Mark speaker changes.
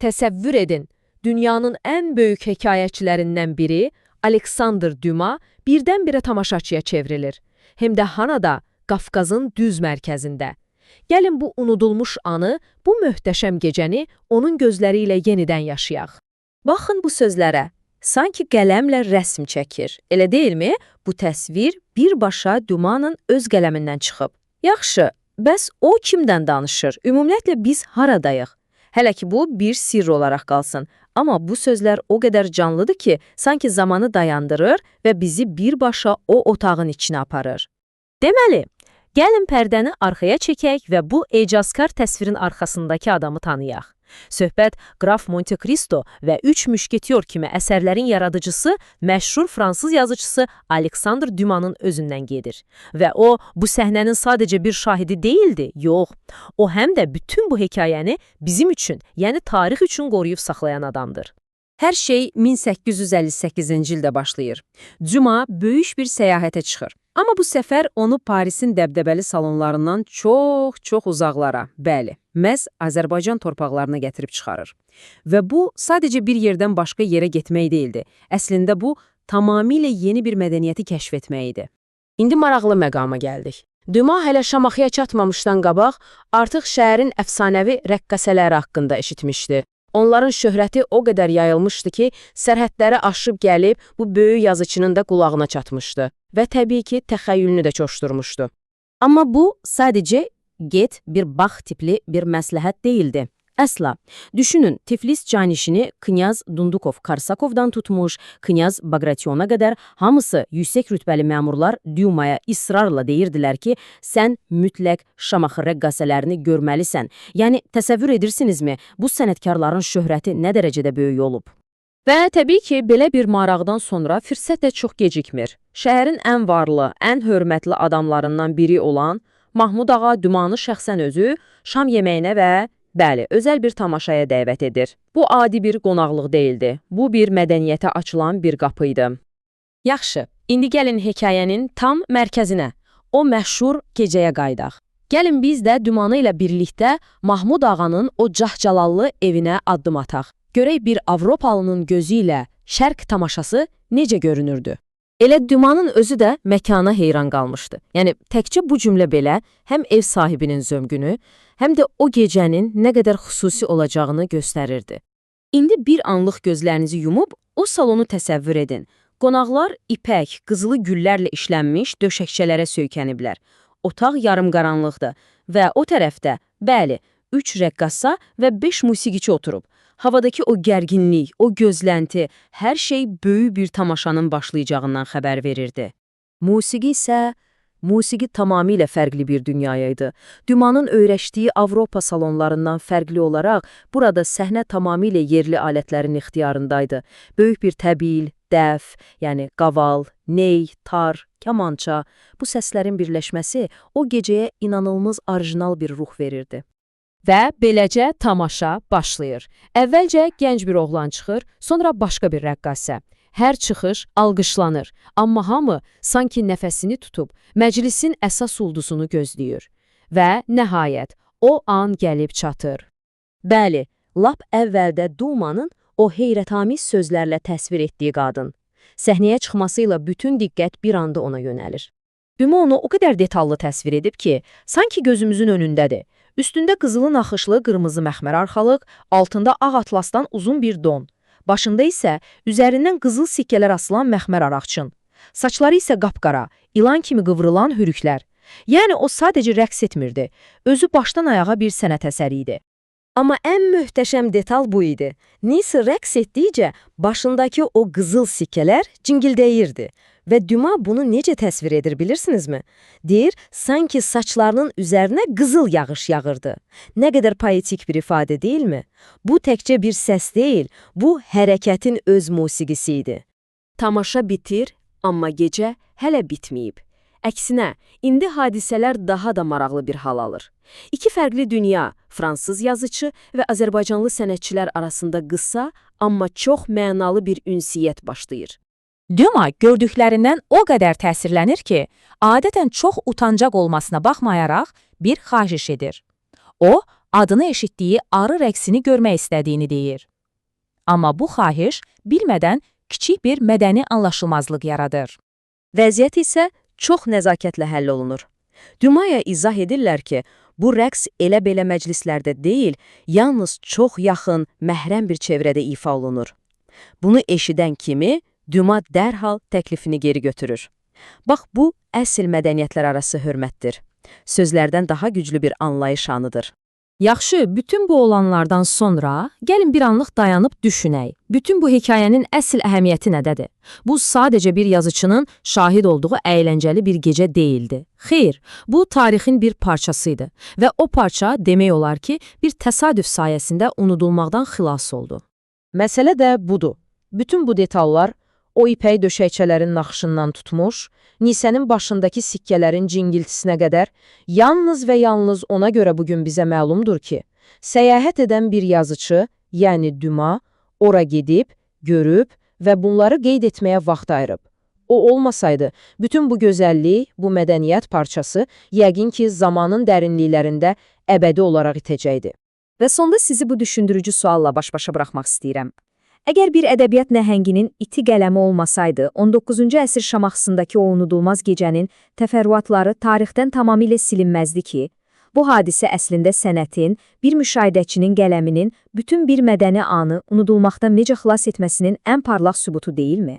Speaker 1: Təsəvvür edin, dünyanın ən böyük hekayəçilərindən biri Aleksandr Düma birdən-birə tamaşaçıya çevrilir. Hem də Hanada, Qafqazın düz mərkəzində. Gəlin bu unudulmuş anı, bu möhtəşəm gecəni onun gözləri ilə yenidən yaşayaq.
Speaker 2: Baxın bu sözlərə. Sanki qələmlə rəsm çəkir. Elə deyilmi? Bu təsvir birbaşa Dumanın öz qələmindən çıxıb. Yaxşı, bəs o kimdən danışır? Ümumiyyətlə biz haradayıq? Hələ ki bu bir sirr olaraq qalsın. Amma bu sözlər o qədər canlıdır ki, sanki zamanı dayandırır və bizi birbaşa o otağın içinə aparır. Deməli, gəlin pərdəni arxaya çəkək və bu ecazkar təsvirin arxasındakı adamı tanıyaq. Söhbət Qraf Monte Cristo və Üç Müşketyor kimi əsərlərin yaradıcısı, məşhur fransız yazıcısı Aleksandr Dumanın özündən gedir. Və o, bu səhnənin sadəcə bir şahidi değildi, yox. O həm də bütün bu hekayəni bizim üçün, yəni tarix üçün qoruyub saxlayan adamdır. Hər şey 1858-ci ildə başlayır. Duma böyük bir səyahətə çıxır. Amma bu səfər onu Parisin dəbdəbəli salonlarından çox uzaqlara, bəli, məhz Azərbaycan torpaqlarına gətirib çıxarır. Və bu, sadəcə bir yerdən başqa yerə getmək deyildi. Əslində bu, tamamilə yeni bir mədəniyyəti kəşf etmək idi.
Speaker 1: İndi maraqlı məqama gəldik. Duma hələ Şamaxıya çatmamışdan qabaq, artıq şəhərin əfsanəvi rəqqasələri haqqında eşitmişdi. Onların şöhrəti o qədər yayılmışdı ki, sərhədləri aşıb gəlib bu böyük yazıçının da qulağına çatmışdı və təbii ki, təxəyyülünü də coşdurmuşdu.
Speaker 2: Amma bu sadəcə get bir bax tipli bir məsləhət değildi. Əsla. Düşünün, Tiflis canişini Knyaz Dundukov-Karsakovdan tutmuş, Knyaz Bagratyona qədər hamısı yüksək rütbəli məmurlar Dumaya israrla deyirdilər ki, sən mütləq Şamaxı rəqqasələrini görməlisən. Yəni, təsəvvür edirsinizmi, bu sənətkarların şöhrəti nə dərəcədə böyük olub?
Speaker 1: Və təbii ki, belə bir maraqdan sonra fürsət də çox gecikmir. Şəhərin ən varlı, ən hörmətli adamlarından biri olan Mahmud Ağa Dumanı şəxsən özü şam yeməyinə və bəli, özəl bir tamaşaya dəvət edir. Bu adi bir qonaqlıq deyildi. Bu bir mədəniyyətə açılan bir qapı idi. Yaxşı, indi gəlin hekayənin tam mərkəzinə, o məşhur gecəyə qaydaq. Gəlin biz də Dumanı ilə birlikdə Mahmud Ağanın o cahcalallı evinə addım ataq. Görək bir Avropalının gözü ilə şərq tamaşası necə görünürdü?
Speaker 2: Elə Dumanın özü də məkana heyran qalmışdı. Yəni, təkcə bu cümlə belə həm ev sahibinin zömgünü, həm də o gecənin nə qədər xüsusi olacağını göstərirdi. İndi bir anlıq gözlərinizi yumub, o salonu təsəvvür edin. Qonaqlar ipək, qızılı güllərlə işlənmiş döşəkçələrə söykəniblər. Otaq yarımqaranlıqdır və o tərəfdə, bəli, 3 rəqqasa və 5 musiqiçi oturub. Havadakı o gərginlik, o gözlənti, hər şey böyük bir tamaşanın başlayacağından xəbər verirdi. Musiqi tamamilə fərqli bir dünyaya idi. Dumanın öyrəşdiyi Avropa salonlarından fərqli olaraq, burada səhnə tamamilə yerli alətlərin ixtiyarındaydı. Böyük bir təbil, dəf, yəni qaval, ney, tar, kamança, bu səslərin birləşməsi o gecəyə inanılmaz orijinal bir ruh verirdi.
Speaker 1: Və beləcə tamaşa başlayır. Əvvəlcə gənc bir oğlan çıxır, sonra başqa bir rəqqasə. Hər çıxış alqışlanır, amma hamı sanki nəfəsini tutub məclisin əsas ulduzunu gözləyir. Və nəhayət, o an gəlib çatır.
Speaker 2: Bəli, lap əvvəldə Dumanın o heyrətamiz sözlərlə təsvir etdiyi qadın. Səhnəyə çıxmasıyla bütün diqqət bir anda ona yönəlir. Duma onu o qədər detallı təsvir edib ki, sanki gözümüzün önündədir. Üstündə qızılı naxışlı qırmızı məxmər arxalıq, altında ağ atlasdan uzun bir don. Başında isə üzərindən qızıl sikkələr asılan məxmər araqçın. Saçları isə qapqara, ilan kimi qıvrılan hürüklər. Yəni o sadəcə rəqs etmirdi, özü başdan ayağa bir sənət əsəri idi. Amma ən möhtəşəm detal bu idi. Nisi rəqs etdikcə başındakı o qızıl sikkələr cingildəyirdi. Və Duma bunu necə təsvir edir bilirsinizmi? Deyir, sanki saçlarının üzərinə qızıl yağış yağırdı. Nə qədər poetik bir ifadə deyilmi? Bu təkcə bir səs deyil, bu hərəkətin öz musiqisi idi. Tamaşa bitir, amma gecə hələ bitməyib. Əksinə, indi hadisələr daha da maraqlı bir hal alır. İki fərqli dünya, fransız yazıcı və azərbaycanlı sənətçilər arasında qısa, amma çox mənalı bir ünsiyyət başlayır.
Speaker 3: Duma gördüklərindən o qədər təsirlənir ki, adətən çox utancaq olmasına baxmayaraq bir xahiş edir. O, adını eşitdiyi arı rəqsini görmək istədiyini deyir. Amma bu xahiş bilmədən kiçik bir mədəni anlaşılmazlıq yaradır.
Speaker 2: Vəziyyət isə çox nəzakətlə həll olunur. Dumaya izah edirlər ki, bu rəqs elə-belə məclislərdə deyil, yalnız çox yaxın, məhrəm bir çevrədə ifa olunur. Bunu eşidən kimi Duma dərhal təklifini geri götürür. Bax, bu əsl mədəniyyətlər arası hörmətdir. Sözlərdən daha güclü bir anlayış anıdır.
Speaker 3: Yaxşı, bütün bu olanlardan sonra gəlin bir anlıq dayanıb düşünək. Bütün bu hekayənin əsl əhəmiyyəti nədədir? Bu sadəcə bir yazıçının şahid olduğu əyləncəli bir gecə deyildi. Xeyr, bu tarixin bir parçasıydı və o parça demək olar ki, bir təsadüf sayəsində unudulmaqdan xilas oldu.
Speaker 1: Məsələ də budur. Bütün bu detallar o ipək döşəkçələrin naxışından tutmuş, Nisənin başındakı sikkələrin cingiltisinə qədər yalnız və yalnız ona görə bugün bizə məlumdur ki, səyahət edən bir yazıçı, yəni Duma, ora gedib, görüb və bunları qeyd etməyə vaxt ayırıb. O olmasaydı, bütün bu gözəllik, bu mədəniyyət parçası yəqin ki, zamanın dərinliklərində əbədi olaraq itəcəkdi.
Speaker 2: Və sonda sizi bu düşündürücü sualla baş-başa buraxmaq istəyirəm. Əgər bir ədəbiyyat nəhənginin iti qələmi olmasaydı, 19-cu əsr Şamaxısındakı o unudulmaz gecənin təfərrüatları tarixdən tamamilə silinməzdi ki, bu hadisə əslində sənətin, bir müşahidəçinin qələminin bütün bir mədəni anı unudulmaqdan necə xilas etməsinin ən parlaq sübutu deyilmi?